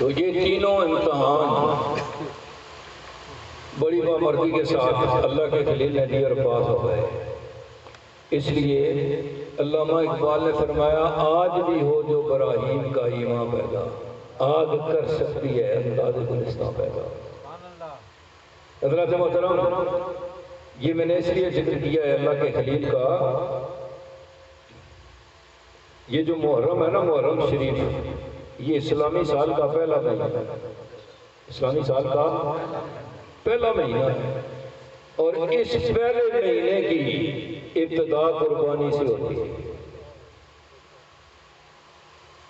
تو یہ تینوں امتحان بڑی بامردی کے ساتھ اللہ کے خلیل نے دیے اور پاس ہو گئے۔ اس لیے علامہ اقبال نے فرمایا آج بھی ہو جو براہیم کا ایمان پیدا، آگ کر سکتی ہے انداز گلستان پیدا۔ حضرات محترم، یہ میں نے اس لیے ذکر کیا ہے اللہ کے خلیل کا، یہ جو محرم ہے نا، محرم شریف، یہ اسلامی سال کا پہلا مہینہ ہے، اسلامی سال کا پہلا مہینہ ہے، اور اس پہلے مہینے کی ابتدا قربانی سے ہوتی ہے۔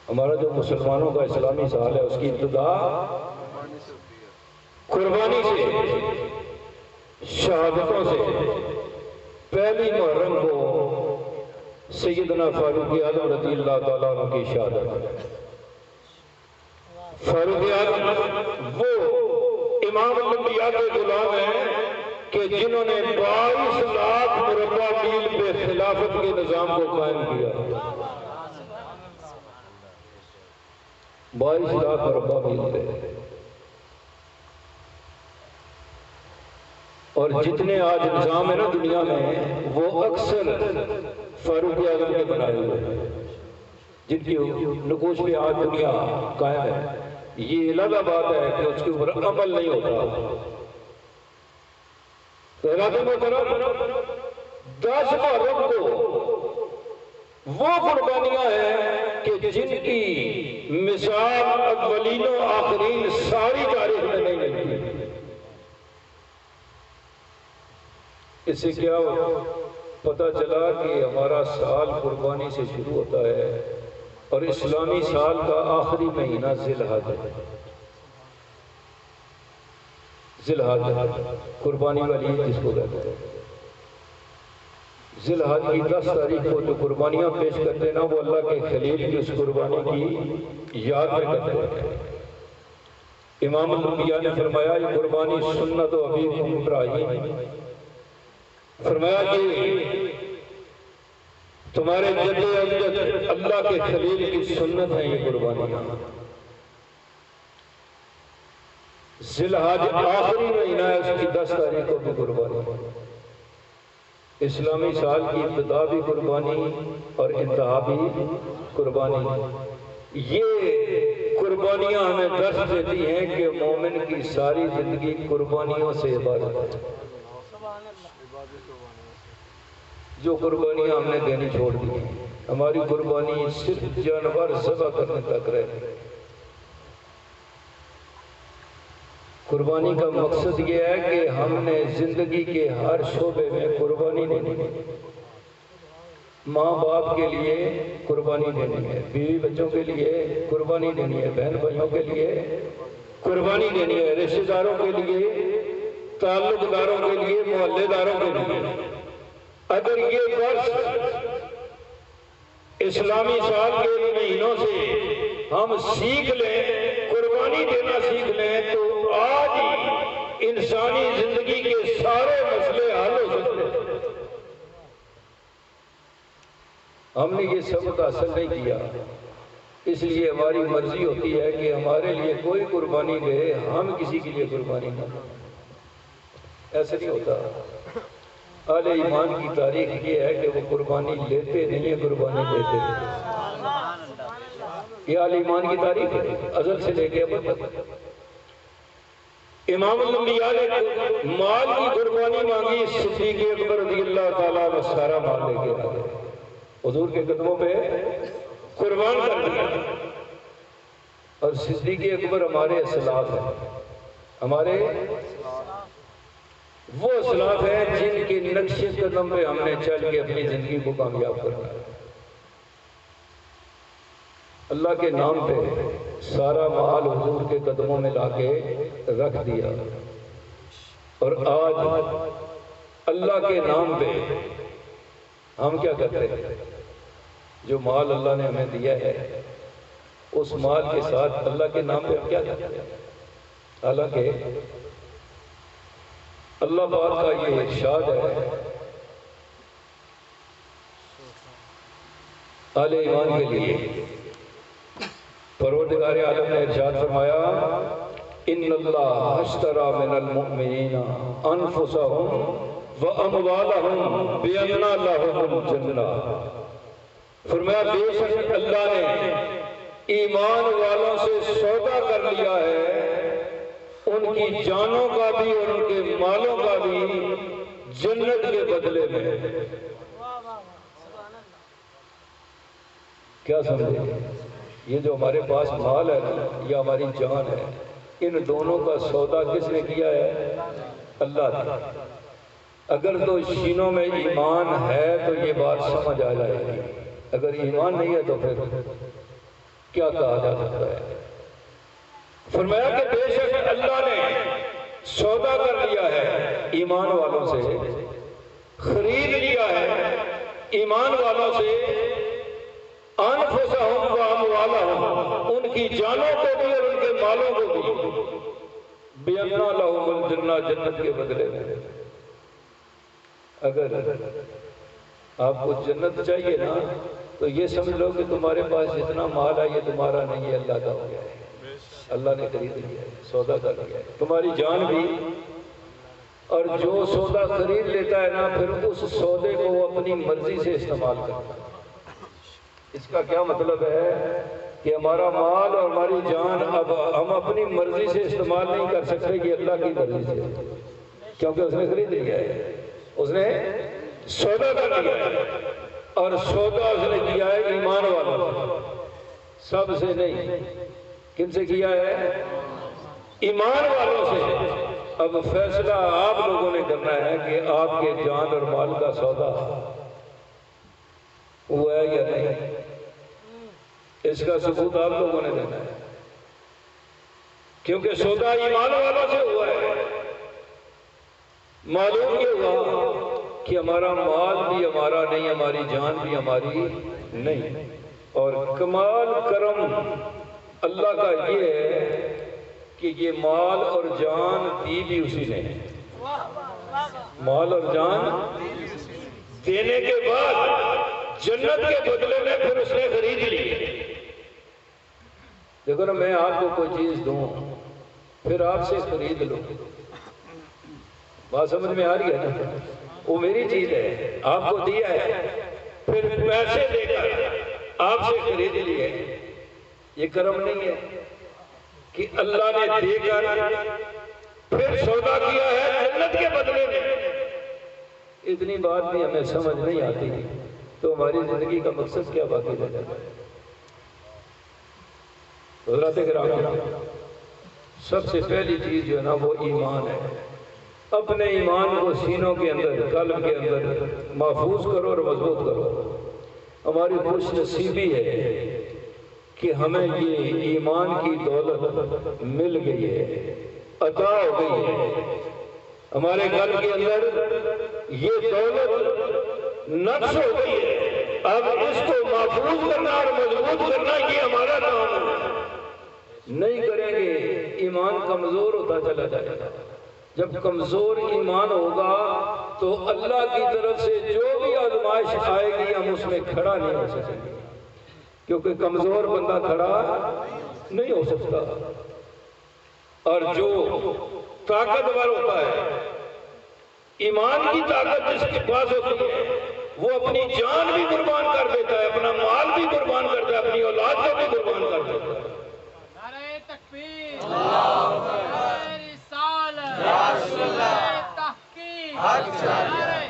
ہمارا جو مسلمانوں کا اسلامی سال ہے اس کی ابتدا قربانی سے، شہادتوں سے۔ پہلی محرم کو سیدنا فاروق اعظم رضی اللہ تعالیٰ عنہ کی شہادت۔ فاروق اعظم وہ امام الانبیاء کے غلام ہیں کہ جنہوں نے 22 لاکھ مربع میل پہ خلافت کے نظام کو قائم کیا۔ 22 لاکھ مربع میل پہ، اور جتنے آج نظام ہے نا دنیا میں وہ اکثر فاروق اعظم کے بنائے ہوئے ہیں، جن کی نقوش پہ آج دنیا قائم ہے۔ یہ الگ بات ہے کہ اس کے اوپر عمل نہیں ہوتا۔ حضرات محترم، 10 محرم کو وہ قربانیاں ہیں کہ جن کی مثال اولین و آخرین ساری تاریخ میں نہیں ملتی۔ اس سے کیا پتہ چلا کہ ہمارا سال قربانی سے شروع ہوتا ہے، اور اسلامی سال کا آخری مہینہ ذی الحج ہے۔ ذی الحج قربانی والی عید جس کو کہتے ہیں۔ ذی الحج کی 10 تاریخ کو جو قربانیاں پیش کرتے ہیں نا، وہ اللہ کے خلیل کی اس قربانی کی یاد میں کرتے ہیں۔ امام الانبیاء نے فرمایا یہ قربانی سنت و ابیکم ابراہیم، فرمایا کہ تمہارے جد امجد اللہ کے خلیل کی سنت ہے یہ قربانیاں۔ ذی الحج آخری مہینہ ہے، اس کی 10 تاریخ کو بھی قربانی۔ اسلامی سال کی ابتدا بھی قربانی اور انتہا بھی قربانی۔ یہ قربانیاں ہمیں درس دیتی ہیں کہ مومن کی ساری زندگی قربانیوں سے عبادت ہے۔ جو قربانیاں ہم نے دینی چھوڑ دی ہیں، ہماری قربانی صرف جانور ذبح کرنے تک رہے۔ قربانی کا مقصد یہ ہے کہ ہم نے زندگی کے ہر شعبے میں قربانی دینی ہے۔ ماں باپ کے لیے قربانی دینی ہے، بیوی بچوں کے لیے قربانی دینی ہے، بہن بھائیوں کے لیے قربانی دینی ہے، رشتہ داروں کے لیے، تعلق داروں کے لیے، محلے داروں کے لیے۔ اگر یہ درس اسلامی سال کے مہینوں سے ہم سیکھ لیں، قربانی دینا سیکھ لیں، تو آج ہی انسانی زندگی کے سارے مسئلے حل ہو سکتے ہیں۔ ہم نے یہ سبق حاصل نہیں کیا، اس لیے ہماری مرضی ہوتی ہے کہ ہمارے لیے کوئی قربانی دے، ہم کسی کے لیے قربانی نہ دیں۔ ایسا نہیں ہوتا۔ اہل ایمان کی تاریخ یہ ہے کہ وہ قربانی لیتے نہیں ہیں، قربانی دیتے ہیں۔ یہ اہل ایمان کی تاریخ ہے، ازل سے لے کے اب تک۔ امام الانبیاء نے مال کی قربانی مانگی، صدیق اکبر رضی اللہ تعالیٰ عنہ سارا مال لے کے آ گئے، حضور کے قدموں پہ قربان کر دیا۔ اور صدیق اکبر ہمارے اسلاف ہیں، ہمارے وہ اسلاف ہیں جن کے نقش قدم پہ ہم نے چل کے اپنی زندگی کو کامیاب کرنا ہے۔ اللہ کے نام پہ سارا مال حضور کے قدموں میں لا کے رکھ دیا، اور آج اللہ کے نام پہ ہم کیا کرتے ہیں؟ جو مال اللہ نے ہمیں دیا ہے، اس مال کے ساتھ اللہ کے نام پہ ہم کیا کرتے ہیں؟ حالانکہ اللہ پاک کا یہ ارشاد ہے اہل ایمان کے لیے، پروردگار عالم نے ارشاد فرمایا ان اللہ اشترى من المؤمنین انفسهم واموالهم بان لهم الجنہ، فرمایا بے شک اللہ نے ایمان والوں سے سودا کر لیا ہے، ان کی جانوں کا بھی اور ان کے مالوں کا بھی جنت کے بدلے میں۔ کیا سمجھے؟ یہ جو ہمارے پاس مال ہے نا، یہ ہماری جان ہے، ان دونوں کا سودا کس نے کیا ہے؟ اللہ نے۔ اگر تو سینوں میں ایمان ہے تو یہ بات سمجھ آ جائے گی، اگر ایمان نہیں ہے تو پھر کیا کہا جا سکتا ہے؟ فرمایا کہ بے شک اللہ نے سودا کر لیا ہے ایمان والوں سے، خرید لیا ہے ایمان والوں سے، انفسہم واموالہم، ان کی جانوں کو بھی اور ان کے مالوں کو بھی، بِأَنَّ لَهُمُ الْجَنَّةَ، جنت کے بدلے میں۔ اگر آپ کو جنت چاہیے نا تو یہ سمجھ لو کہ تمہارے پاس جتنا مال ہے یہ تمہارا نہیں ہے، اللہ کا ہو گیا ہے، اللہ نے خرید لیا ہے، سودا کر لیا ہے، تمہاری جان بھی۔ اور جو سودا خرید لیتا ہے نا پھر اس سودے کو وہ اپنی مرضی سے استعمال کرتا ہے۔ اس کا کیا مطلب ہے کہ ہمارا مال اور ہماری جان اب ہم اپنی مرضی سے استعمال نہیں کر سکتے کہ اللہ کی مرضی سے، کیونکہ اس نے خرید لیا ہے، اس نے سودا کر لیا ہے، اور سودا اس نے کیا ہے ایمان والوں سے، سب سے نہیں۔ کن سے کیا ہے؟ ایمان والوں سے۔ اب فیصلہ آپ لوگوں نے کرنا ہے کہ آپ کے جان اور مال کا سودا ہوا ہے یا نہیں، اس کا ثبوت آپ لوگوں نے دینا ہے، کیونکہ سودا ایمان والوں سے ہوا ہے۔ معلوم یہ ہوا کہ ہمارا مال بھی ہمارا نہیں، ہماری جان بھی ہماری نہیں، اور کمال کرم اللہ کا یہ ہے کہ یہ مال اور جان دی بھی اسی نے، مال اور جان دینے کے بعد جنت کے بدلے میں پھر اس نے خرید لی۔ دیکھو نا، میں آپ کو کوئی چیز دوں پھر آپ سے خرید لوں، بات سمجھ میں آ رہی ہے نا؟ وہ میری چیز ہے، آپ کو دیا ہے، پھر پیسے دے کر آپ سے خرید لیے، یہ کرم نہیں ہے کہ اللہ نے دے کر پھر سودا کیا ہے جنت کے بدلے میں؟ اتنی بات بھی ہمیں سمجھ نہیں آتی تو ہماری زندگی کا مقصد کیا باقی رہ جاتا ہے؟ حضرات کرام، سب سے پہلی چیز جو ہے نا وہ ایمان ہے۔ اپنے ایمان کو سینوں کے اندر، قلب کے اندر محفوظ کرو اور مضبوط کرو۔ ہماری خوش نصیبی ہے کہ ہمیں یہ ایمان کی دولت مل گئی ہے، عطا ہو گئی ہے۔ ہمارے قلب کے اندر یہ دولت نقش ہو گئی ہے، اب اس کو محفوظ کرنا اور مضبوط کرنا یہ ہمارا کام ہے۔ نہیں کریں گے ایمان کمزور ہوتا چلا جائے گا۔ جب کمزور ایمان ہوگا تو اللہ کی طرف سے جو بھی آزمائش آئے گی ہم اس میں کھڑا نہیں ہو سکیں گے، کیونکہ کمزور بندہ کھڑا نہیں ہو سکتا۔ اور جو طاقتور ہوتا ہے، ایمان کی طاقت جس کے پاس ہوتی ہے، وہ اپنی جان بھی قربان کر دیتا ہے، اپنا مال بھی قربان کرتا ہے، اپنی اولاد کو بھی قربان کر دیتا ہے۔ نعرہ تکبیر، نعرہ رسالت، نعرہ تحقیق،